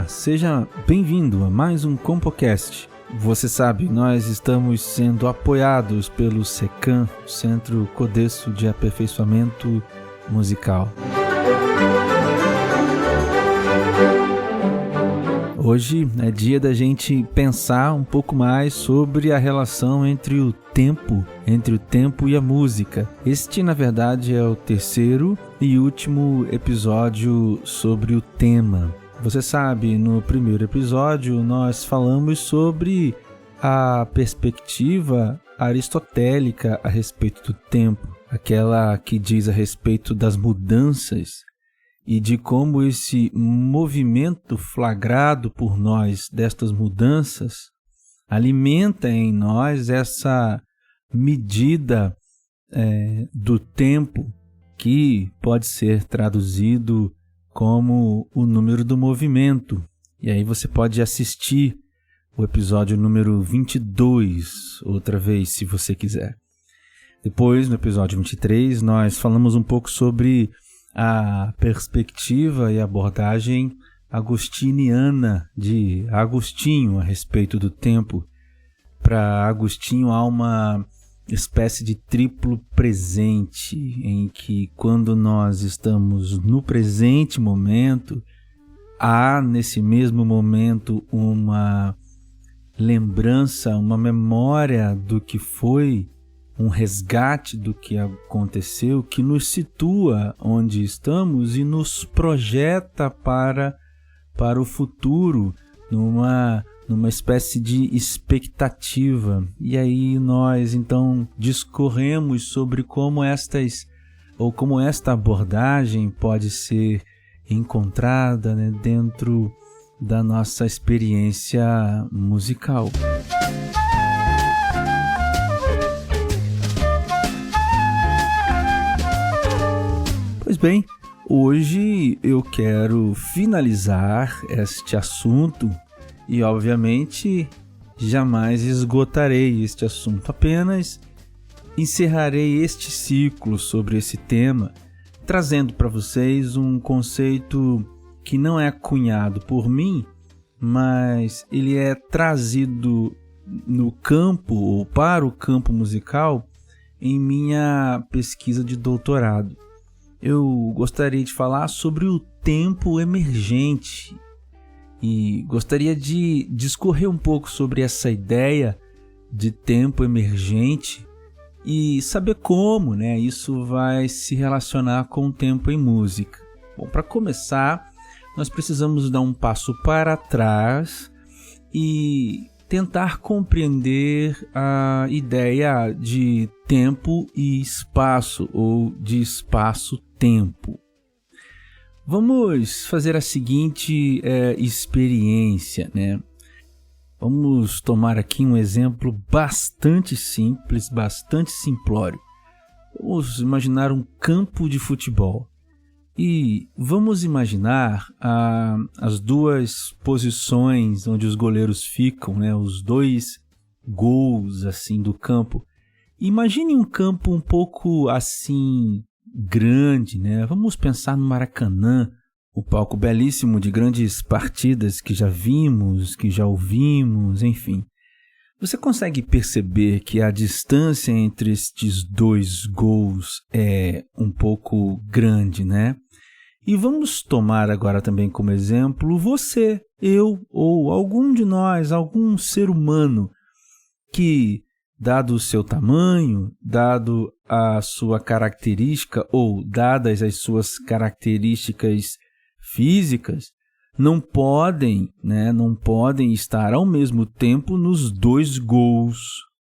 seja bem-vindo a mais um CompoCast. Você sabe, nós estamos sendo apoiados pelo SECAM, Centro Codesso de Aperfeiçoamento Musical. Hoje é dia da gente pensar um pouco mais sobre a relação entre o tempo e a música. Este, na verdade, é o terceiro e último episódio sobre o tema. Você sabe, no primeiro episódio nós falamos sobre a perspectiva aristotélica a respeito do tempo, aquela que diz a respeito das mudanças e de como esse movimento flagrado por nós destas mudanças alimenta em nós essa medida do tempo que pode ser traduzido como o número do movimento. E aí você pode assistir o episódio número 22 outra vez, se você quiser. Depois, no episódio 23, nós falamos um pouco sobre a perspectiva e abordagem agostiniana de Agostinho a respeito do tempo. Para Agostinho há uma espécie de triplo presente, em que quando nós estamos no presente momento, há nesse mesmo momento uma lembrança, uma memória do que foi, um resgate do que aconteceu, que nos situa onde estamos e nos projeta para o futuro, numa espécie de expectativa. E aí nós então discorremos sobre como esta abordagem pode ser encontrada, né, dentro da nossa experiência musical. Pois bem, hoje eu quero finalizar este assunto e, obviamente, jamais esgotarei este assunto. Apenas encerrarei este ciclo sobre esse tema, trazendo para vocês um conceito que não é cunhado por mim, mas ele é trazido no campo ou para o campo musical em minha pesquisa de doutorado. Eu gostaria de falar sobre o tempo emergente e gostaria de discorrer um pouco sobre essa ideia de tempo emergente e saber como, né, isso vai se relacionar com o tempo em música. Bom, para começar, nós precisamos dar um passo para trás e tentar compreender a ideia de tempo e espaço, ou de espaço-tempo. Vamos fazer a seguinte experiência, né? Vamos tomar aqui um exemplo bastante simples, bastante simplório. Vamos imaginar um campo de futebol. E vamos imaginar as duas posições onde os goleiros ficam, né? Os dois gols assim, do campo. Imagine um campo um pouco assim grande, né? Vamos pensar no Maracanã, o palco belíssimo de grandes partidas que já vimos, que já ouvimos, enfim. Você consegue perceber que a distância entre estes dois gols é um pouco grande, né? E vamos tomar agora também como exemplo você, eu ou algum de nós, algum ser humano que, dado o seu tamanho, dado a sua característica ou dadas as suas características físicas, não podem estar ao mesmo tempo nos dois gols,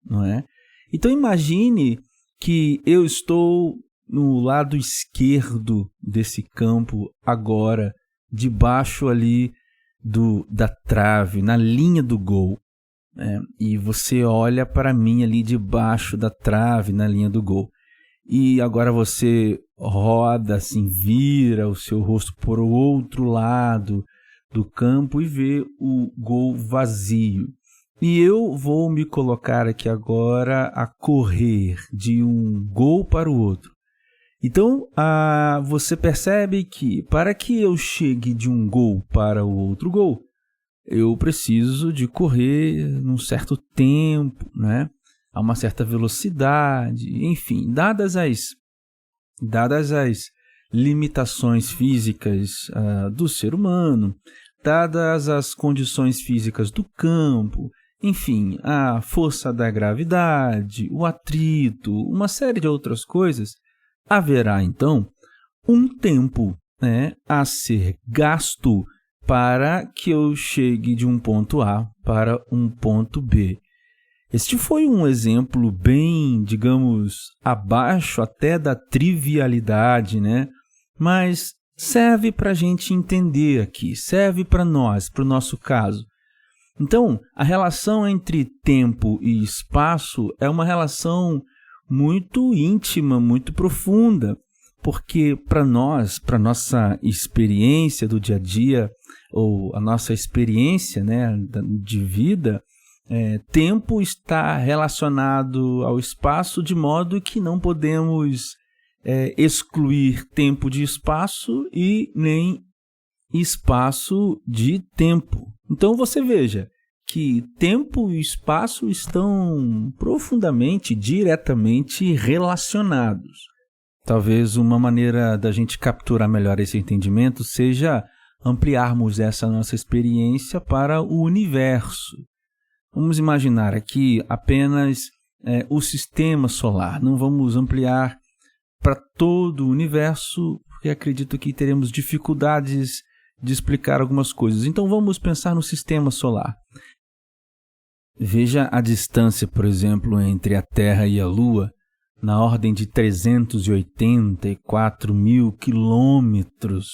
não é? Então imagine que eu estou no lado esquerdo desse campo agora, debaixo ali da trave, na linha do gol. E você olha para mim ali debaixo da trave, na linha do gol. E agora você roda, assim, vira o seu rosto para o outro lado do campo e vê o gol vazio. E eu vou me colocar aqui agora a correr de um gol para o outro. Então, você percebe que para que eu chegue de um gol para o outro gol, eu preciso de correr num certo tempo, né? A uma certa velocidade, enfim, dadas as limitações físicas do ser humano, dadas as condições físicas do campo, enfim, a força da gravidade, o atrito, uma série de outras coisas, haverá então um tempo, né, a ser gasto para que eu chegue de um ponto A para um ponto B. Este foi um exemplo bem, digamos, abaixo até da trivialidade, né? Mas serve para a gente entender aqui, serve para nós, para o nosso caso. Então, a relação entre tempo e espaço é uma relação muito íntima, muito profunda, porque para nós, para a nossa experiência do dia a dia, ou a nossa experiência, né, de vida, tempo está relacionado ao espaço de modo que não podemos excluir tempo de espaço e nem espaço de tempo. Então você veja que tempo e espaço estão profundamente, diretamente relacionados. Talvez uma maneira da gente capturar melhor esse entendimento seja ampliarmos essa nossa experiência para o universo. Vamos imaginar aqui apenas o sistema solar. Não vamos ampliar para todo o universo, porque acredito que teremos dificuldades de explicar algumas coisas. Então vamos pensar no sistema solar. Veja a distância, por exemplo, entre a Terra e a Lua, na ordem de 384 mil quilômetros.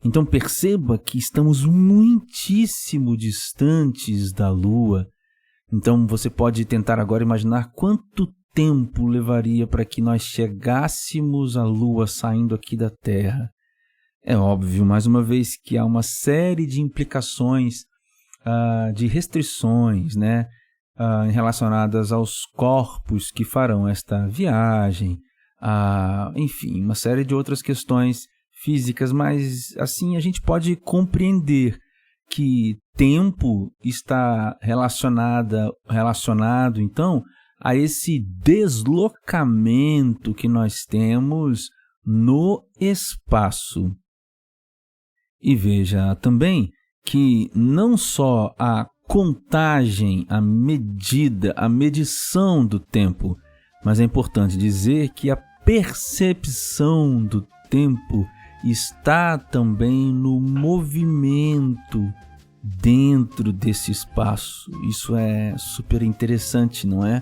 Então perceba que estamos muitíssimo distantes da Lua. Então você pode tentar agora imaginar quanto tempo levaria para que nós chegássemos à Lua saindo aqui da Terra. É óbvio, mais uma vez, que há uma série de implicações, de restrições, né, relacionadas aos corpos que farão esta viagem, enfim, uma série de outras questões físicas, mas assim a gente pode compreender que tempo está relacionado então a esse deslocamento que nós temos no espaço. E veja também que não só a contagem, a medida, a medição do tempo, mas é importante dizer que a percepção do tempo está também no movimento dentro desse espaço. Isso é super interessante, não é?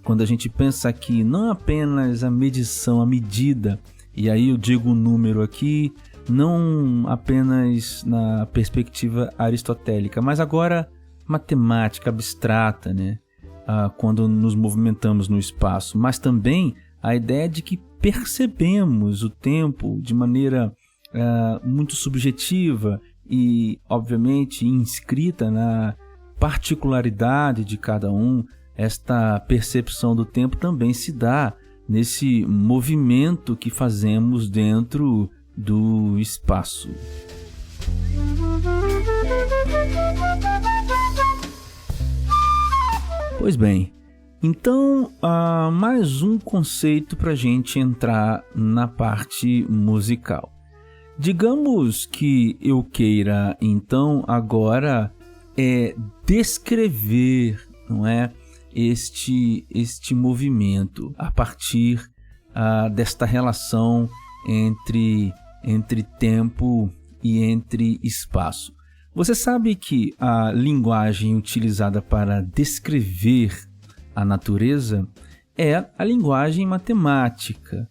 Quando a gente pensa que não apenas a medição, a medida, e aí eu digo o número aqui, não apenas na perspectiva aristotélica, mas agora matemática abstrata, né? Quando nos movimentamos no espaço, mas também a ideia de que percebemos o tempo de maneira muito subjetiva e, obviamente, inscrita na particularidade de cada um. Esta percepção do tempo também se dá nesse movimento que fazemos dentro do espaço. Pois bem, então mais um conceito para a gente entrar na parte musical. Digamos que eu queira então agora descrever, não é, este movimento a partir desta relação entre tempo e entre espaço. Você sabe que a linguagem utilizada para descrever a natureza é a linguagem matemática.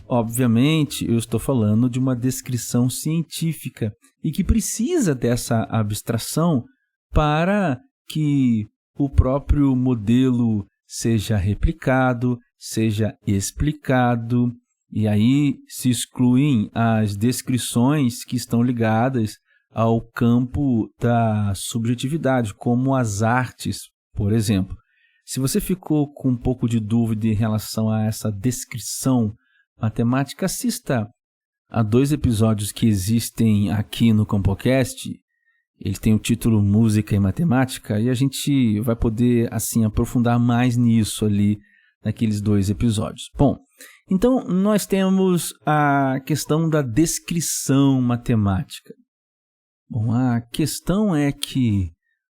Obviamente, eu estou falando de uma descrição científica e que precisa dessa abstração para que o próprio modelo seja replicado, seja explicado, e aí se excluem as descrições que estão ligadas ao campo da subjetividade, como as artes, por exemplo. Se você ficou com um pouco de dúvida em relação a essa descrição matemática, assista a 2 episódios que existem aqui no CampoCast, Ele tem o título Música e Matemática e a gente vai poder assim aprofundar mais nisso ali naqueles 2 episódios. Bom, então nós temos a questão da descrição matemática. Bom, a questão é que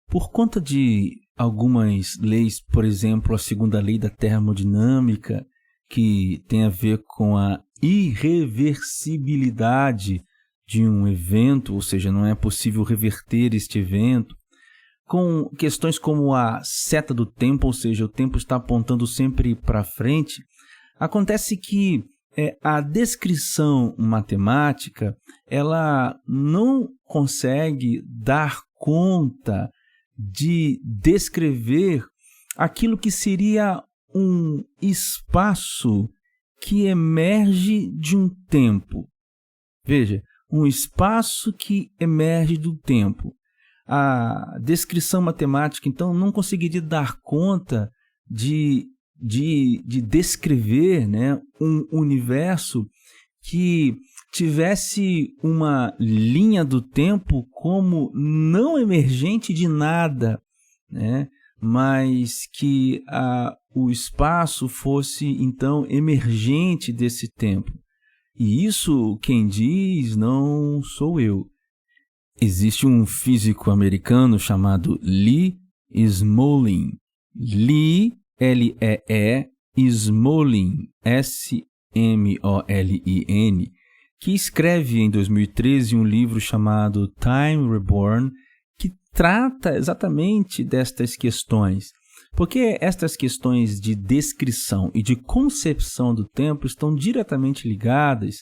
por conta de algumas leis, por exemplo, a segunda lei da termodinâmica, que tem a ver com a irreversibilidade de um evento, ou seja, não é possível reverter este evento, com questões como a seta do tempo, ou seja, o tempo está apontando sempre para frente, acontece que a descrição matemática ela não consegue dar conta de descrever aquilo que seria um espaço que emerge de um tempo. Veja, um espaço que emerge do tempo. A descrição matemática, então, não conseguiria dar conta de descrever, né, um universo que tivesse uma linha do tempo como não emergente de nada, né, mas que o espaço fosse, então, emergente desse tempo. E isso quem diz não sou eu. Existe um físico americano chamado Lee Smolin. Lee, L-E-E, Smolin, S-M-O-L-I-N, que escreve em 2013 um livro chamado Time Reborn, que trata exatamente destas questões. Porque estas questões de descrição e de concepção do tempo estão diretamente ligadas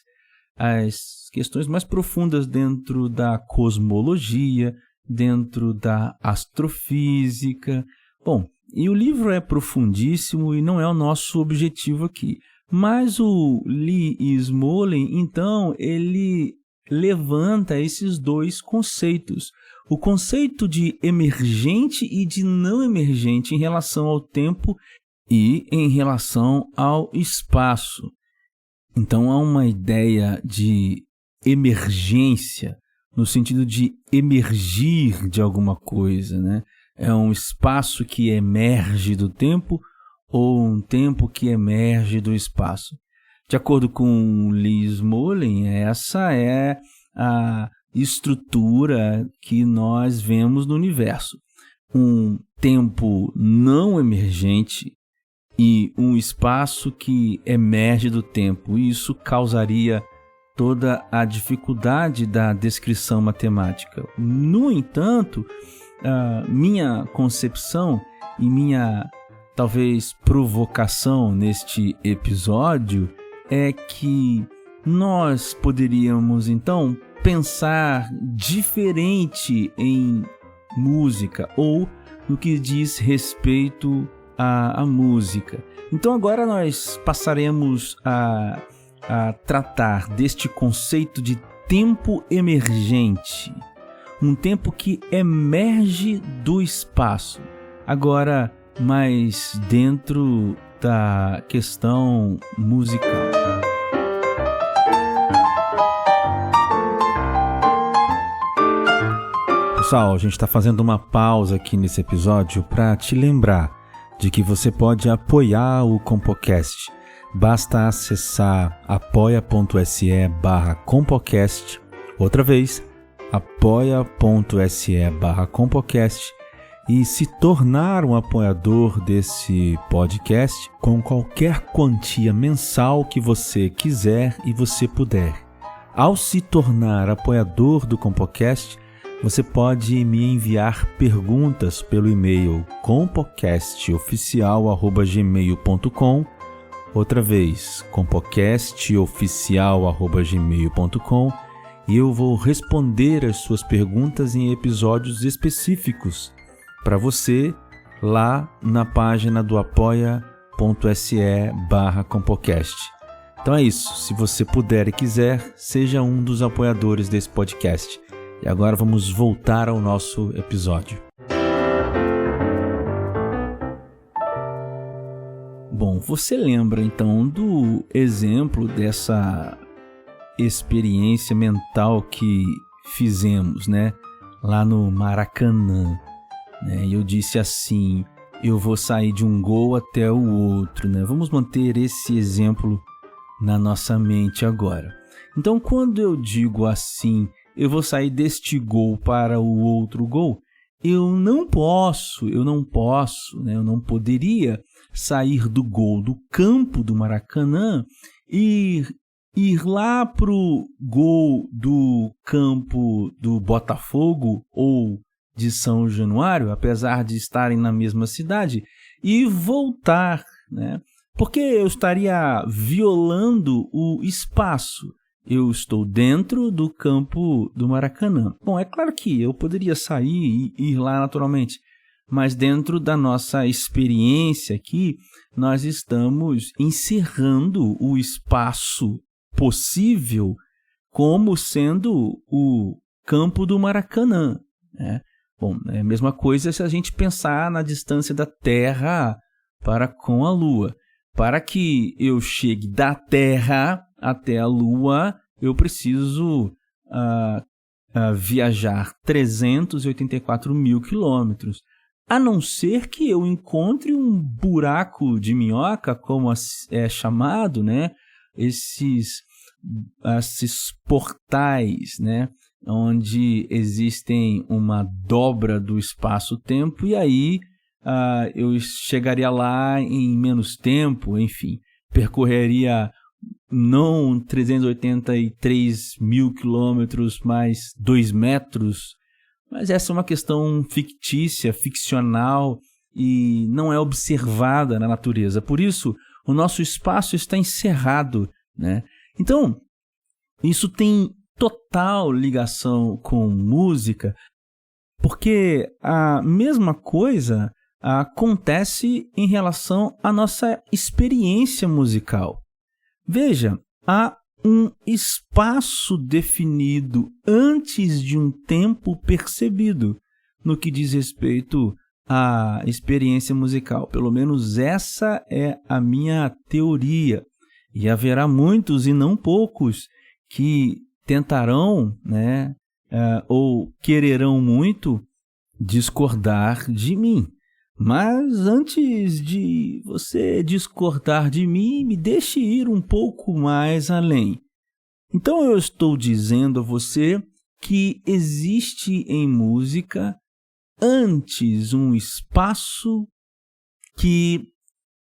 às questões mais profundas dentro da cosmologia, dentro da astrofísica. Bom, e o livro é profundíssimo e não é o nosso objetivo aqui. Mas o Lee Smolin, então, ele levanta esses 2 conceitos. O conceito de emergente e de não emergente em relação ao tempo e em relação ao espaço. Então, há uma ideia de emergência, no sentido de emergir de alguma coisa, né? É um espaço que emerge do tempo ou um tempo que emerge do espaço. De acordo com Lee Smolin, essa é a estrutura que nós vemos no universo. Um tempo não emergente e um espaço que emerge do tempo. Isso causaria toda a dificuldade da descrição matemática. No entanto, minha concepção e minha, talvez, provocação neste episódio é que nós poderíamos, então, pensar diferente em música ou no que diz respeito à música. Então agora nós passaremos a tratar deste conceito de tempo emergente, um tempo que emerge do espaço. Agora, mais dentro da questão musical. Pessoal, a gente está fazendo uma pausa aqui nesse episódio para te lembrar de que você pode apoiar o Compocast. Basta acessar apoia.se/Compocast. Outra vez, apoia.se/Compocast e se tornar um apoiador desse podcast com qualquer quantia mensal que você quiser e você puder. Ao se tornar apoiador do Compocast, você pode me enviar perguntas pelo e-mail compocastoficial@gmail.com. Outra vez, compocastoficial@gmail.com, e eu vou responder as suas perguntas em episódios específicos para você lá na página do apoia.se/Compocast. Então é isso, se você puder e quiser, seja um dos apoiadores desse podcast. E agora vamos voltar ao nosso episódio. Bom, você lembra então do exemplo dessa experiência mental que fizemos, né? lá no Maracanã, né? E eu disse assim, eu vou sair de um gol até o outro, né? Vamos manter esse exemplo na nossa mente agora. Então, quando eu digo assim, eu vou sair deste gol para o outro gol, eu não posso, né? Eu não poderia sair do gol do campo do Maracanã e ir lá para o gol do campo do Botafogo ou de São Januário, apesar de estarem na mesma cidade, e voltar, né? Porque eu estaria violando o espaço. Eu estou dentro do campo do Maracanã. Bom, é claro que eu poderia sair e ir lá naturalmente, mas dentro da nossa experiência aqui, nós estamos encerrando o espaço possível como sendo o campo do Maracanã, né? Bom, é a mesma coisa se a gente pensar na distância da Terra para com a Lua. Para que eu chegue da Terra até a Lua, eu preciso viajar 384 mil quilômetros. A não ser que eu encontre um buraco de minhoca, como é chamado, né? Esses portais, né? Onde existem uma dobra do espaço-tempo, e aí eu chegaria lá em menos tempo, enfim, percorreria não 383 mil quilômetros, mais 2 metros, mas essa é uma questão fictícia, ficcional, e não é observada na natureza. Por isso, o nosso espaço está encerrado, né? Então, isso tem total ligação com música, porque a mesma coisa acontece em relação à nossa experiência musical. Veja, há um espaço definido antes de um tempo percebido no que diz respeito à experiência musical. Pelo menos essa é a minha teoria. E haverá muitos e não poucos que tentarão, né, ou quererão muito discordar de mim. Mas antes de você discordar de mim, me deixe ir um pouco mais além. Então eu estou dizendo a você que existe em música antes um espaço que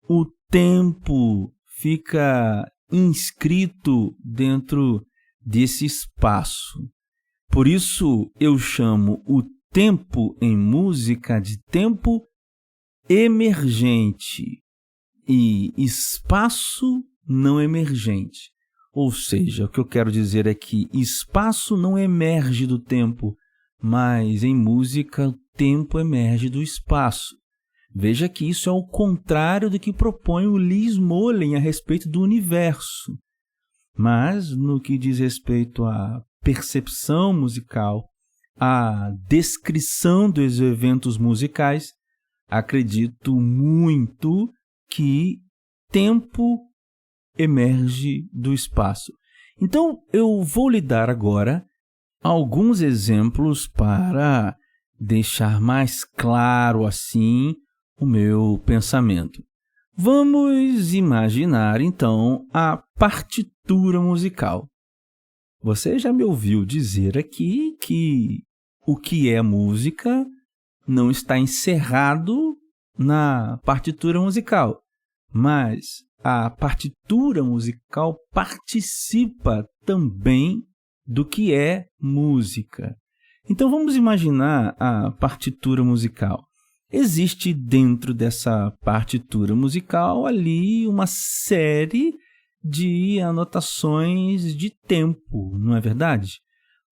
o tempo fica inscrito dentro desse espaço. Por isso eu chamo o tempo em música de tempo emergente e espaço não emergente. Ou seja, o que eu quero dizer é que espaço não emerge do tempo, mas em música o tempo emerge do espaço. Veja que isso é o contrário do que propõe o Lee Smolin a respeito do universo. Mas, no que diz respeito à percepção musical, à descrição dos eventos musicais, acredito muito que tempo emerge do espaço. Então, eu vou lhe dar agora alguns exemplos para deixar mais claro assim o meu pensamento. Vamos imaginar, então, a partitura musical. Você já me ouviu dizer aqui que o que é música não está encerrado na partitura musical, mas a partitura musical participa também do que é música. Então vamos imaginar a partitura musical. Existe dentro dessa partitura musical ali uma série de anotações de tempo, não é verdade?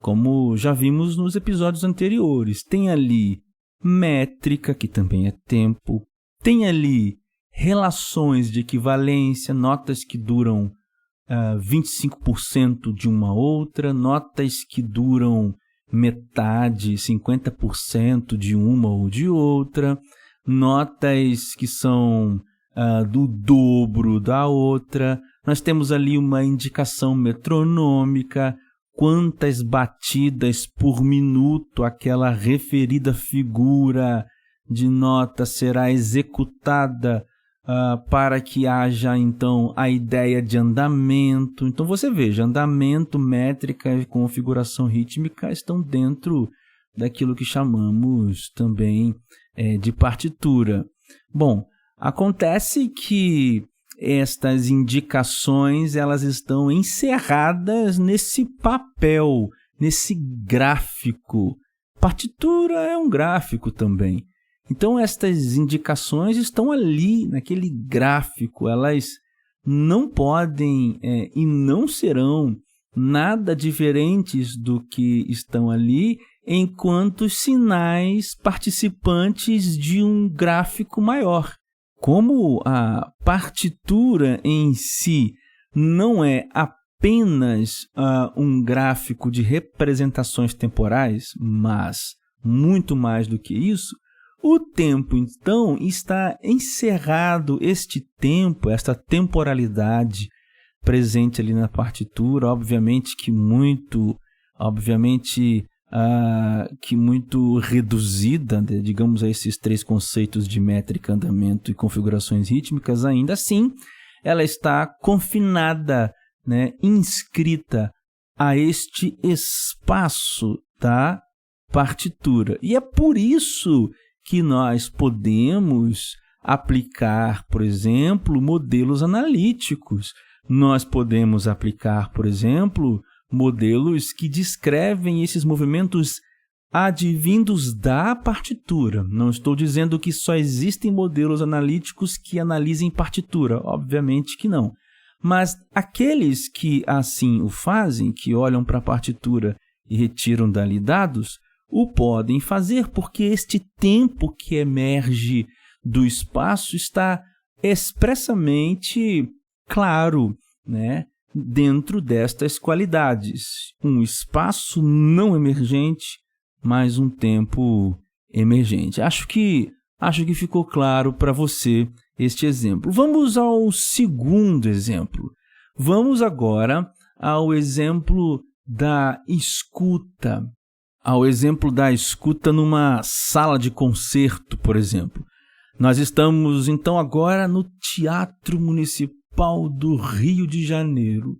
Como já vimos nos episódios anteriores, tem ali métrica, que também é tempo, tem ali relações de equivalência, notas que duram 25% de uma outra, notas que duram metade, 50% de uma ou de outra, notas que são do dobro da outra. Nós temos ali uma indicação metronômica, quantas batidas por minuto aquela referida figura de nota será executada para que haja, então, a ideia de andamento. Então, você veja, andamento, métrica e configuração rítmica estão dentro daquilo que chamamos também de partitura. Bom, acontece que estas indicações elas estão encerradas nesse papel, nesse gráfico. Partitura é um gráfico também. Então, estas indicações estão ali, naquele gráfico. Elas não podem e não serão nada diferentes do que estão ali enquanto sinais participantes de um gráfico maior. Como a partitura em si não é apenas um gráfico de representações temporais, mas muito mais do que isso, o tempo, então, está encerrado, este tempo, esta temporalidade presente ali na partitura, obviamente que muito reduzida, digamos, a esses três conceitos de métrica, andamento e configurações rítmicas. Ainda assim, ela está confinada, inscrita a este espaço da partitura. E é por isso que nós podemos aplicar, por exemplo, modelos analíticos. Nós podemos aplicar, por exemplo, modelos que descrevem esses movimentos advindos da partitura. Não estou dizendo que só existem modelos analíticos que analisem partitura. Obviamente que não. Mas aqueles que assim o fazem, que olham para a partitura e retiram dali dados, o podem fazer porque este tempo que emerge do espaço está expressamente claro, dentro destas qualidades. Um espaço não emergente, mas um tempo emergente. Acho que ficou claro para você este exemplo. Vamos ao segundo exemplo. Vamos agora ao exemplo da escuta. Ao exemplo da escuta numa sala de concerto, por exemplo. Nós estamos, então, agora no Teatro Municipal do Rio de Janeiro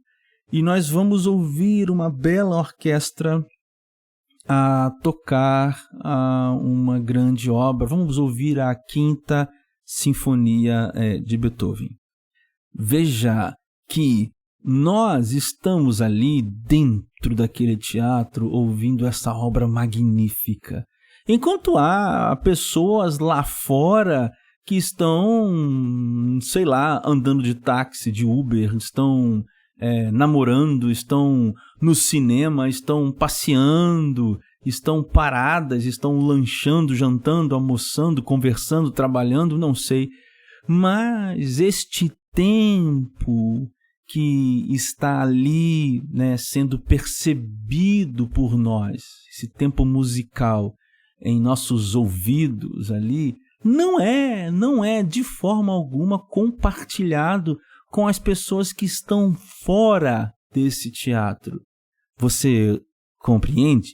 e nós vamos ouvir uma bela orquestra a tocar uma grande obra. Vamos ouvir a Quinta Sinfonia de Beethoven. Veja que nós estamos ali dentro daquele teatro ouvindo essa obra magnífica, enquanto há pessoas lá fora que estão, andando de táxi, de Uber, estão namorando, estão no cinema, estão passeando, estão paradas, estão lanchando, jantando, almoçando, conversando, trabalhando, não sei. Mas este tempo que está ali, sendo percebido por nós, esse tempo musical em nossos ouvidos ali, não é de forma alguma compartilhado com as pessoas que estão fora desse teatro. Você compreende?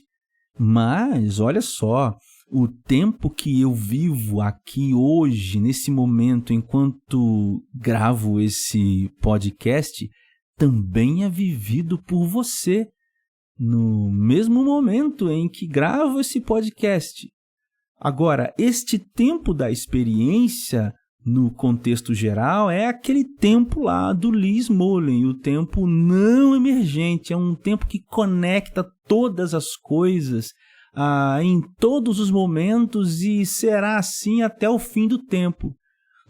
Mas, olha só, o tempo que eu vivo aqui hoje, nesse momento, enquanto gravo esse podcast, também é vivido por você, no mesmo momento em que gravo esse podcast. Agora, este tempo da experiência, no contexto geral, é aquele tempo lá do Lee Smolin, o tempo não emergente, é um tempo que conecta todas as coisas em todos os momentos e será assim até o fim do tempo.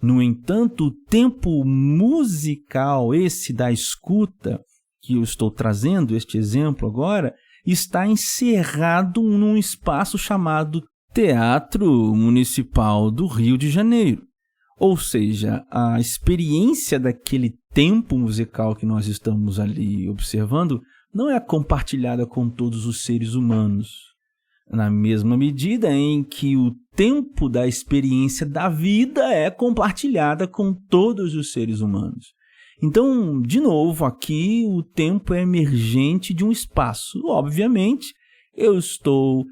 No entanto, o tempo musical, esse da escuta, que eu estou trazendo, este exemplo agora, está encerrado num espaço chamado Teatro Municipal do Rio de Janeiro. Ou seja, a experiência daquele tempo musical que nós estamos ali observando não é compartilhada com todos os seres humanos, na mesma medida em que o tempo da experiência da vida é compartilhada com todos os seres humanos. Então, de novo, aqui o tempo é emergente de um espaço. Obviamente, eu estou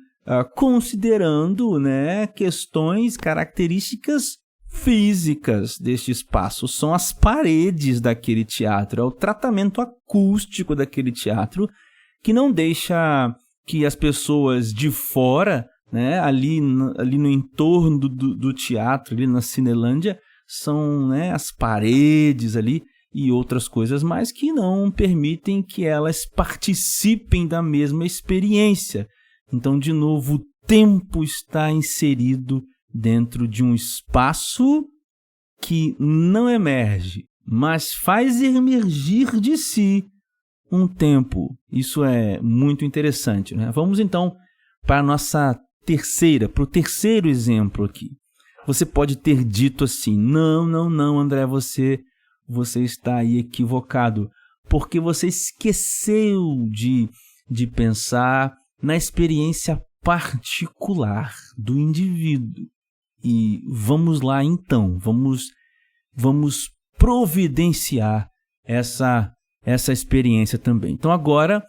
considerando, né, questões, características físicas deste espaço. São as paredes daquele teatro, é o tratamento acústico daquele teatro que não deixa que as pessoas de fora, né, ali no entorno do teatro, ali na Cinelândia, são, né, as paredes ali e outras coisas mais que não permitem que elas participem da mesma experiência. Então, de novo, o tempo está inserido dentro de um espaço que não emerge, mas faz emergir de si um tempo. Isso é muito interessante, né? Vamos então para o terceiro exemplo aqui. Você pode ter dito assim: não, André, você está aí equivocado, porque você esqueceu de pensar na experiência particular do indivíduo. E vamos lá então, vamos providenciar essa experiência também. Então agora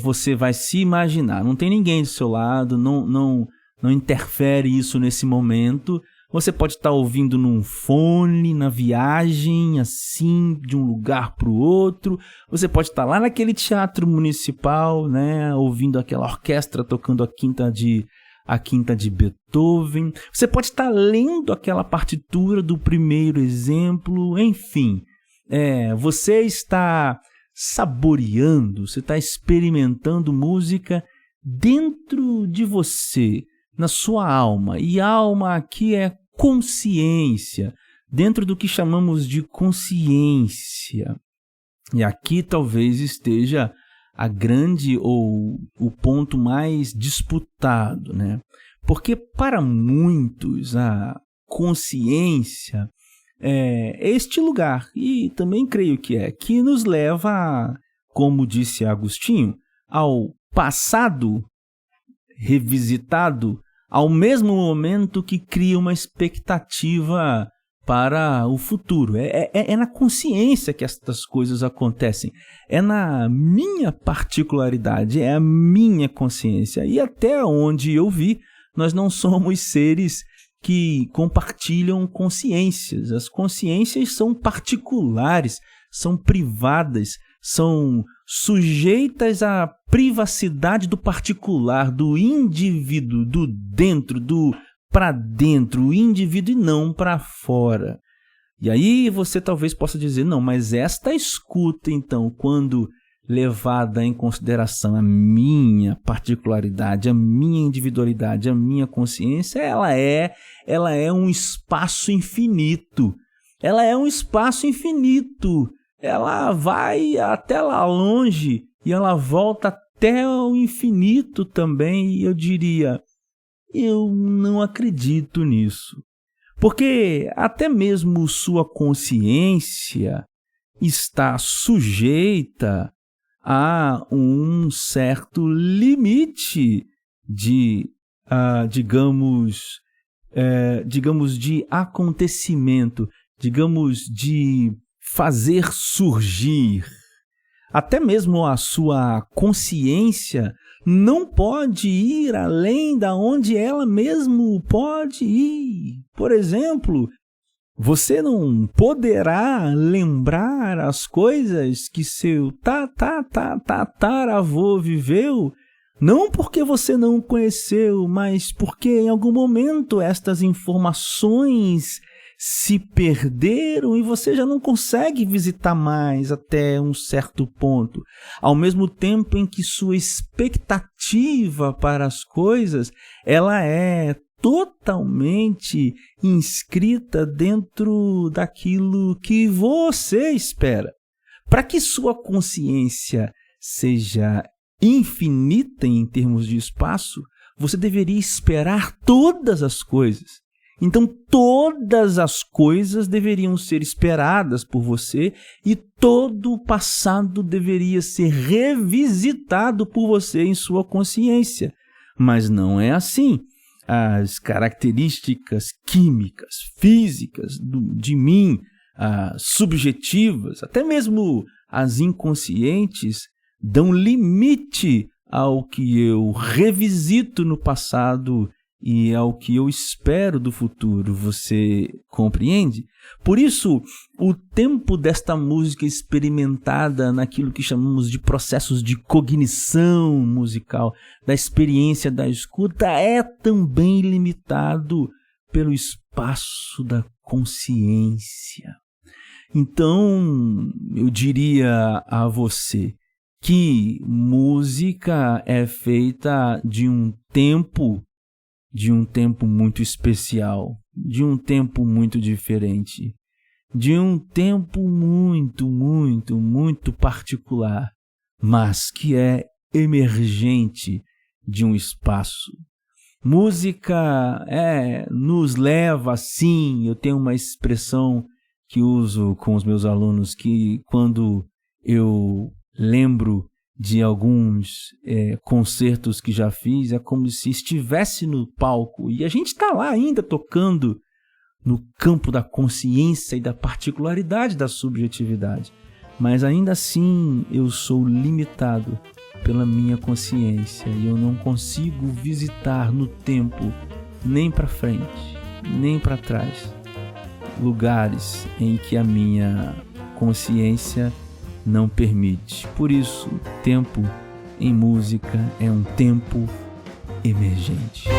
você vai se imaginar, não tem ninguém do seu lado, não interfere isso nesse momento. Você pode estar ouvindo num fone, na viagem, assim, de um lugar para o outro. Você pode estar lá naquele teatro municipal, né, ouvindo aquela orquestra tocando a quinta de Beethoven. Você pode estar lendo aquela partitura do primeiro exemplo. Enfim, você está saboreando, você está experimentando música dentro de você, na sua alma. E alma aqui é consciência, dentro do que chamamos de consciência. E aqui talvez esteja a grande ou o ponto mais disputado, né? Porque para muitos a consciência é este lugar, e também creio que nos leva, como disse Agostinho, ao passado revisitado, ao mesmo momento que cria uma expectativa para o futuro. É na consciência que estas coisas acontecem. É na minha particularidade, é a minha consciência. E até onde eu vi, nós não somos seres que compartilham consciências. As consciências são particulares, são privadas, são sujeitas à privacidade do particular, do indivíduo, do dentro, do para dentro, o indivíduo e não para fora. E aí você talvez possa dizer, não, mas esta escuta, então, quando levada em consideração a minha particularidade, a minha individualidade, a minha consciência, ela é um espaço infinito. Ela é um espaço infinito. Ela vai até lá longe e ela volta até o infinito também. E eu diria, eu não acredito nisso. Porque até mesmo sua consciência está sujeita a um certo limite de, digamos, de acontecimento, digamos, de fazer surgir. Até mesmo a sua consciência não pode ir além da onde ela mesmo pode ir. Por exemplo, você não poderá lembrar as coisas que seu tataravô viveu, não porque você não conheceu, mas porque em algum momento estas informações se perderam e você já não consegue visitar mais até um certo ponto. Ao mesmo tempo em que sua expectativa para as coisas, ela é totalmente inscrita dentro daquilo que você espera. Para que sua consciência seja infinita em termos de espaço, você deveria esperar todas as coisas. Então, todas as coisas deveriam ser esperadas por você e todo o passado deveria ser revisitado por você em sua consciência. Mas não é assim. As características químicas, físicas de mim, subjetivas, até mesmo as inconscientes, dão limite ao que eu revisito no passado e ao que eu espero do futuro. Você compreende? Por isso, o tempo desta música experimentada naquilo que chamamos de processos de cognição musical, da experiência da escuta, é também limitado pelo espaço da consciência. Então, eu diria a você que música é feita de um tempo muito especial, de um tempo muito diferente, de um tempo muito particular, mas que é emergente de um espaço. Música nos leva, sim, eu tenho uma expressão que uso com os meus alunos, que quando eu lembro de alguns concertos que já fiz, é como se estivesse no palco e a gente está lá ainda tocando no campo da consciência e da particularidade da subjetividade. Mas ainda assim eu sou limitado pela minha consciência e eu não consigo visitar no tempo, nem para frente, nem para trás, lugares em que a minha consciência não permite. Por isso, tempo em música é um tempo emergente.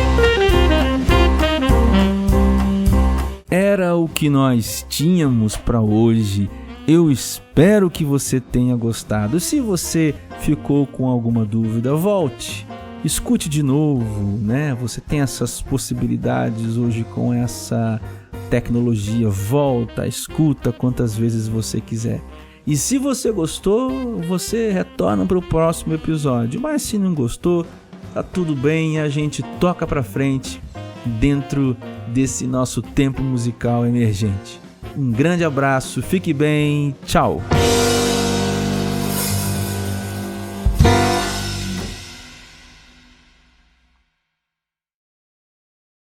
Era o que nós tínhamos para hoje. Eu espero que você tenha gostado. Se você ficou com alguma dúvida, volte, escute de novo, né? Você tem essas possibilidades hoje com essa tecnologia. Volta, escuta quantas vezes você quiser. E se você gostou, você retorna para o próximo episódio. Mas se não gostou, tá tudo bem, a gente toca para frente dentro desse nosso tempo musical emergente. Um grande abraço, fique bem, tchau!